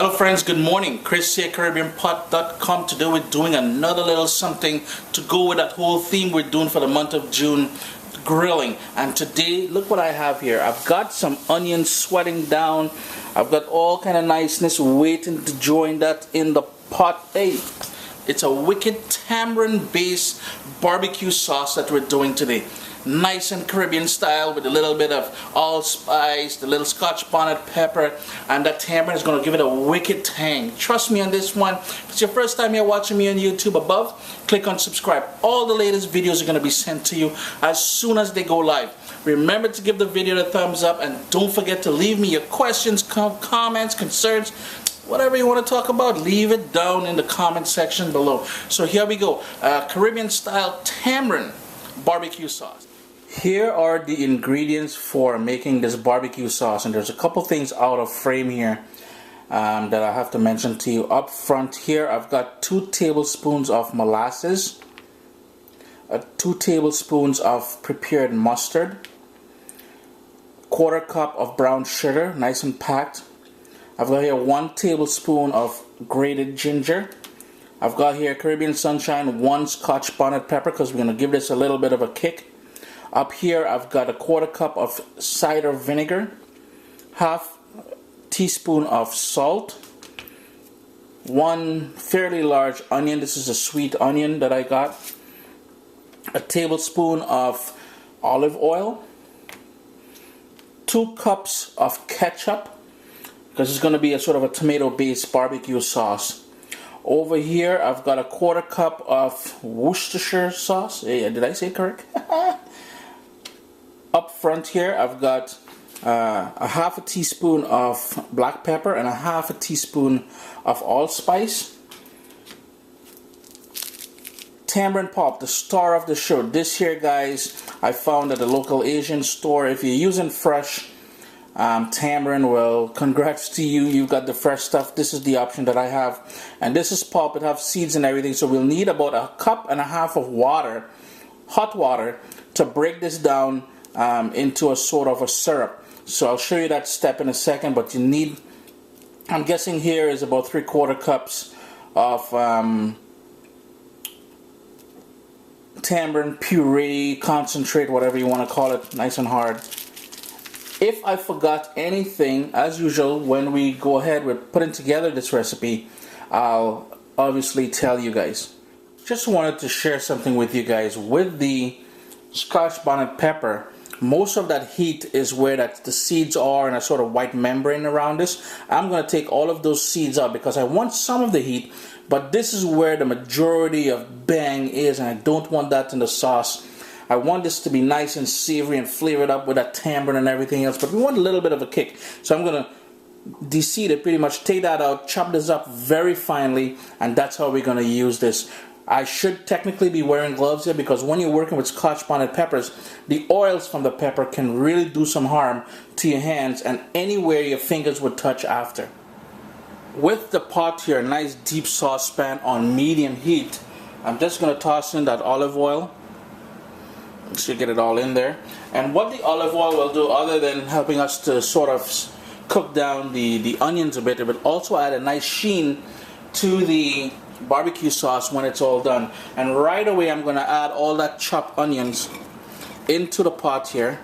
Hello friends, good morning. Chris here, CaribbeanPot.com. Today we're doing another little something to go with that whole theme we're doing for the month of June, grilling. And today, look what I have here. I've got some onions sweating down. I've got all kind of niceness waiting to join that in the pot. Hey, it's a wicked tamarind based barbecue sauce that we're doing today. Nice and Caribbean style with a little bit of allspice, the little scotch bonnet pepper, and that tamarind is going to give it a wicked tang. Trust me on this one. If it's your first time you're watching me on YouTube above, click on subscribe. All the latest videos are going to be sent to you as soon as they go live. Remember to give the video a thumbs up, and don't forget to leave me your questions, comments, concerns, whatever you want to talk about. Leave it down in the comment section below. So here we go. Caribbean style tamarind barbecue sauce. Here are the ingredients for making this barbecue sauce, and there's a couple things out of frame here that I have to mention to you. Up front here, I've got 2 tablespoons of molasses, 2 tablespoons of prepared mustard, 1/4 cup of brown sugar, nice and packed. I've got here 1 tablespoon of grated ginger. I've got here Caribbean Sunshine, 1 scotch bonnet pepper, because we're going to give this a little bit of a kick. Up here I've got a 1/4 cup of cider vinegar, 1/2 teaspoon of salt, 1 fairly large onion. This is a sweet onion that I got. A tablespoon of olive oil, 2 cups of ketchup, because it's going to be a sort of a tomato based barbecue sauce. Over here I've got a 1/4 cup of Worcestershire sauce. Hey, did I say it correct? Up front here I've got a 1/2 teaspoon of black pepper and a 1/2 teaspoon of allspice. Tamarind pulp, the star of the show. This here, guys, I found at a local Asian store. If you're using fresh tamarind, well, congrats to you. You've got the fresh stuff. This is the option that I have, and this is pulp. It has seeds and everything, so we'll need about 1.5 cups of water, hot water, to break this down into a sort of a syrup. So I'll show you that step in a second, but you need, I'm guessing here is about 3/4 cups of tamarind puree, concentrate, whatever you want to call it, nice and hard. If I forgot anything, as usual, when we go ahead with putting together this recipe, I'll obviously tell you guys. Just wanted to share something with you guys. With the scotch bonnet pepper, most of that heat is where the seeds are and a sort of white membrane around this. I'm going to take all of those seeds out because I want some of the heat, but this is where the majority of bang is, and I don't want that in the sauce. I want this to be nice and savory and flavored up with that tamarind and everything else, but we want a little bit of a kick. So I'm going to de-seed it, pretty much take that out, chop this up very finely, and that's how we're going to use this. I should technically be wearing gloves here because when you're working with scotch bonnet peppers, the oils from the pepper can really do some harm to your hands and anywhere your fingers would touch after. With the pot here, a nice deep saucepan on medium heat, I'm just going to toss in that olive oil. So get it all in there. And what the olive oil will do, other than helping us to sort of cook down the onions a bit, it will also add a nice sheen to the barbecue sauce when it's all done. And right away I'm going to add all that chopped onions into the pot here.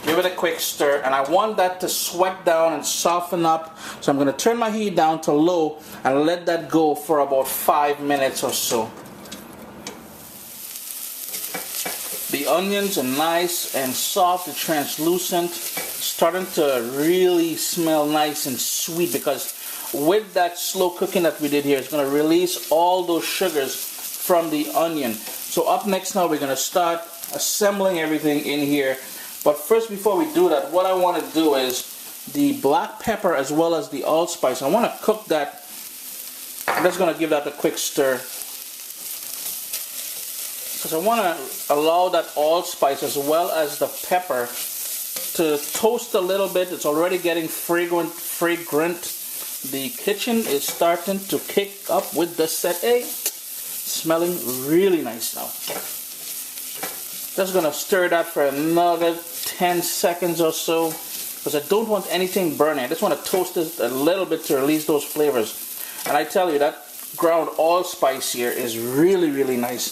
Give it a quick stir, and I want that to sweat down and soften up, so I'm going to turn my heat down to low and let that go for about 5 minutes or so. The onions are nice and soft and translucent, starting to really smell nice and sweet, because with that slow cooking that we did here, it's going to release all those sugars from the onion. So up next now we're going to start assembling everything in here. But first, before we do that, what I want to do is the black pepper as well as the allspice. I want to cook that. I'm just going to give that a quick stir, because I want to allow that allspice as well as the pepper to toast a little bit. It's already getting fragrant. The kitchen is starting to kick up with the set. Smelling really nice now. Just gonna stir that for another 10 seconds or so, because I don't want anything burning. I just want to toast this a little bit to release those flavors. And I tell you, that ground allspice here is really, really nice.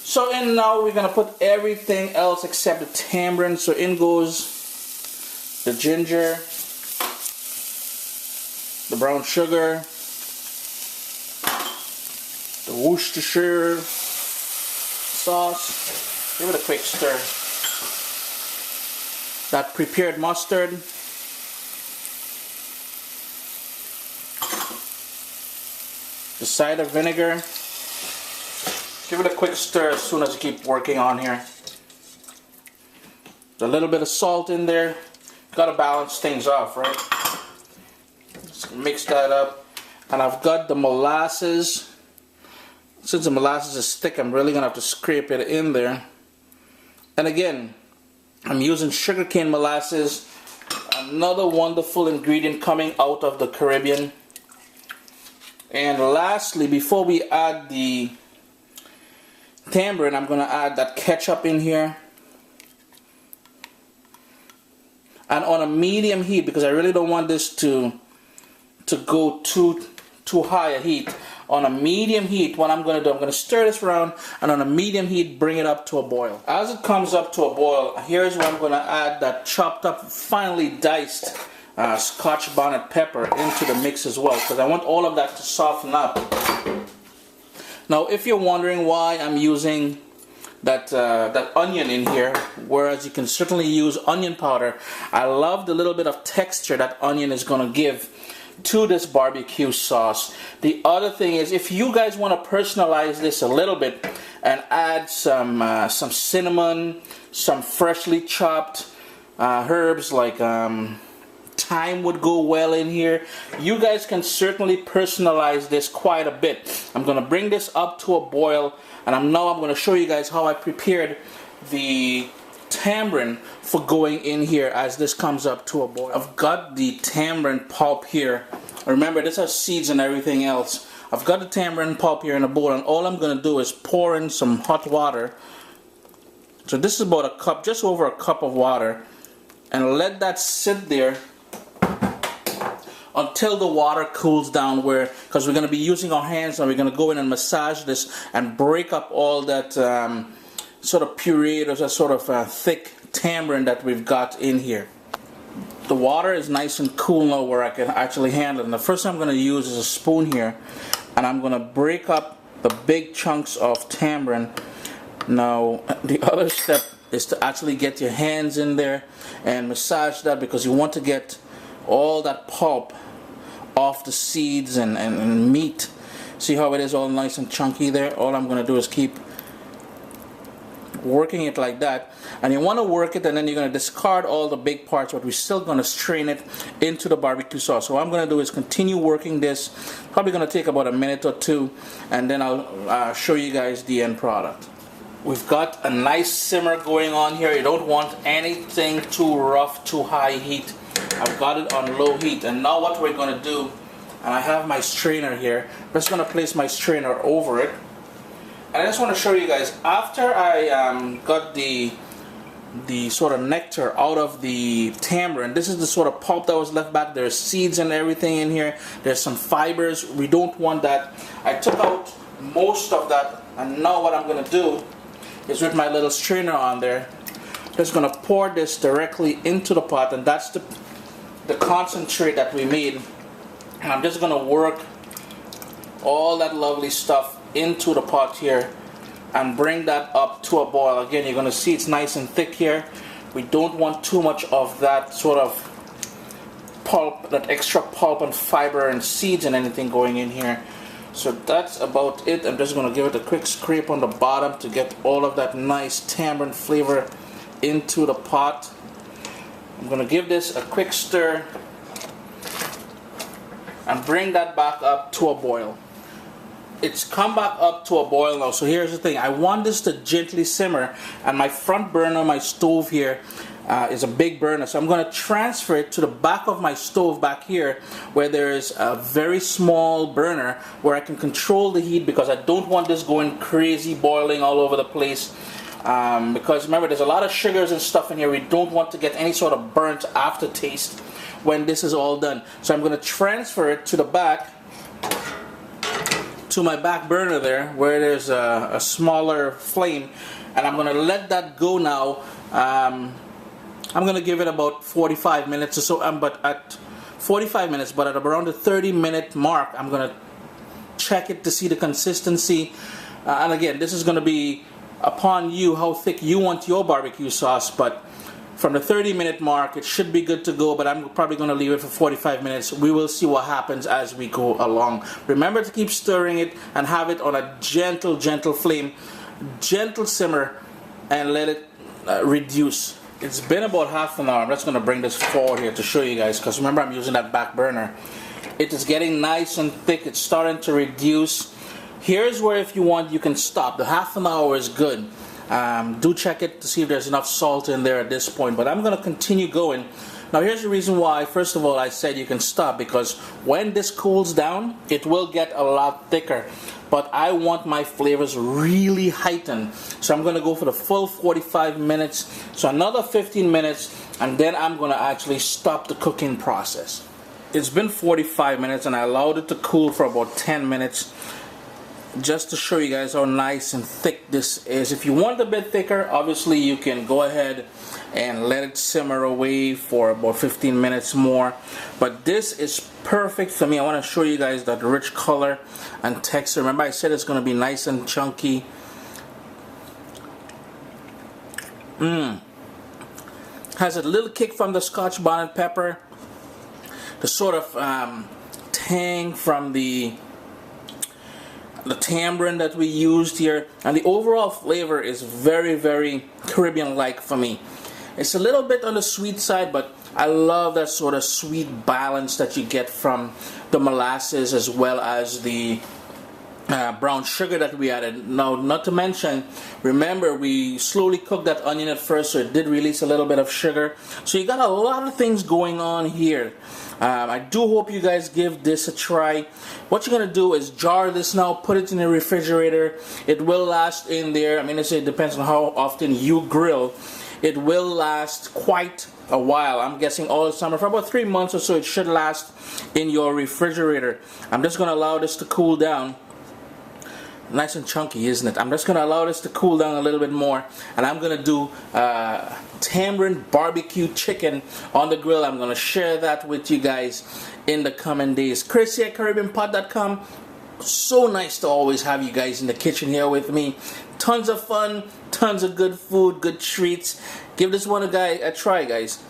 So in now we're going to put everything else except the tamarind. So in goes the ginger, the brown sugar, the Worcestershire sauce. Give it a quick stir. That prepared mustard. The cider vinegar. Give it a quick stir as soon as you keep working on here. A little bit of salt in there. Got to balance things off, right? Just mix that up. And I've got the molasses. Since the molasses is thick, I'm really going to have to scrape it in there. And again, I'm using sugarcane molasses. Another wonderful ingredient coming out of the Caribbean. And lastly, before we add the tamarind, I'm going to add that ketchup in here. And on a medium heat, because I really don't want this to go too high a heat. On a medium heat, what I'm going to do, I'm going to stir this around, and on a medium heat, bring it up to a boil. As it comes up to a boil, here's where I'm going to add that chopped up, finely diced scotch bonnet pepper into the mix as well, because I want all of that to soften up. Now, if you're wondering why I'm using that onion in here, whereas you can certainly use onion powder, I love the little bit of texture that onion is going to give to this barbecue sauce. The other thing is, if you guys want to personalize this a little bit and add some cinnamon, some freshly chopped herbs like thyme would go well in here. You guys can certainly personalize this quite a bit. I'm going to bring this up to a boil, and I'm going to show you guys how I prepared the tamarind for going in here as this comes up to a boil. I've got the tamarind pulp here. Remember, this has seeds and everything else. I've got the tamarind pulp here in a bowl, and all I'm going to do is pour in some hot water. So this is about a cup, just over a cup of water, and let that sit there until the water cools down, because we're going to be using our hands and we're going to go in and massage this and break up all that sort of pureed or sort of thick tamarind that we've got in here. The water is nice and cool now where I can actually handle it. And the first thing I'm going to use is a spoon here, and I'm going to break up the big chunks of tamarind. Now the other step is to actually get your hands in there and massage that, because you want to get all that pulp off the seeds and meat. See how it is all nice and chunky there? All I'm going to do is keep working it like that, and you want to work it, and then you're going to discard all the big parts, but we're still going to strain it into the barbecue sauce. So what I'm going to do is continue working this. Probably going to take about a minute or two, and then I'll show you guys the end product. We've got a nice simmer going on here. You don't want anything too rough, too high heat. I've got it on low heat, and now what we're going to do, and I have my strainer here, I'm just going to place my strainer over it. And I just want to show you guys, after I got the sort of nectar out of the tamarind, this is the sort of pulp that was left back. There's seeds and everything in here. There's some fibers. We don't want that. I took out most of that, and now what I'm going to do is, with my little strainer on there, just going to pour this directly into the pot, and that's the concentrate that we made. And I'm just going to work all that lovely stuff into the pot here and bring that up to a boil. Again, you're going to see it's nice and thick here. We don't want too much of that sort of pulp, that extra pulp and fiber and seeds and anything going in here. So that's about it. I'm just going to give it a quick scrape on the bottom to get all of that nice tamarind flavor into the pot. I'm going to give this a quick stir and bring that back up to a boil. It's come back up to a boil now. So here's the thing, I want this to gently simmer, and my front burner, my stove here, is a big burner, so I'm going to transfer it to the back of my stove back here, where there is a very small burner where I can control the heat, because I don't want this going crazy, boiling all over the place. because remember, there's a lot of sugars and stuff in here. We don't want to get any sort of burnt aftertaste when this is all done. So I'm going to transfer it to the back, to my back burner there, where there's a smaller flame, and I'm going to let that go now. I'm going to give it about 45 minutes or so, but at 45 minutes, but at around the 30-minute mark, I'm going to check it to see the consistency. And again, this is going to be upon you how thick you want your barbecue sauce, but from the 30-minute mark, it should be good to go, but I'm probably going to leave it for 45 minutes. We will see what happens as we go along. Remember to keep stirring it and have it on a gentle flame, gentle simmer, and let it reduce. It's been about half an hour. I'm just going to bring this forward here to show you guys, because remember, I'm using that back burner. It is getting nice and thick. It's starting to reduce. Here's where, if you want, you can stop. The half an hour is good. Do check it to see if there's enough salt in there at this point, but I'm going to continue going. Now here's the reason why. First of all, I said you can stop, because when this cools down, it will get a lot thicker, but I want my flavors really heightened, so I'm going to go for the full 45 minutes, so another 15 minutes, and then I'm going to actually stop the cooking process. It's been 45 minutes and I allowed it to cool for about 10 minutes. Just to show you guys how nice and thick this is. If you want it a bit thicker, obviously you can go ahead and let it simmer away for about 15 minutes more. But this is perfect for me. I want to show you guys that rich color and texture. Remember, I said it's going to be nice and chunky. Has a little kick from the scotch bonnet pepper. The sort of tang from the tamarind that we used here, and the overall flavor is very Caribbean-like for me. It's a little bit on the sweet side, but I love that sort of sweet balance that you get from the molasses as well as the brown sugar that we added. Now, not to mention, remember, we slowly cooked that onion at first, so it did release a little bit of sugar. So you got a lot of things going on here. I do hope you guys give this a try. What you're going to do is jar this now, put it in the refrigerator. It will last in there. I mean, it depends on how often you grill. It will last quite a while. I'm guessing all the summer. For about 3 months or so, it should last in your refrigerator. I'm just going to allow this to cool down. Nice and chunky, isn't it? I'm just going to allow this to cool down a little bit more, and I'm going to do tamarind barbecue chicken on the grill. I'm going to share that with you guys in the coming days. Chris here at CaribbeanPot.com. So nice to always have you guys in the kitchen here with me. Tons of fun, tons of good food, good treats. Give this one a try, guys.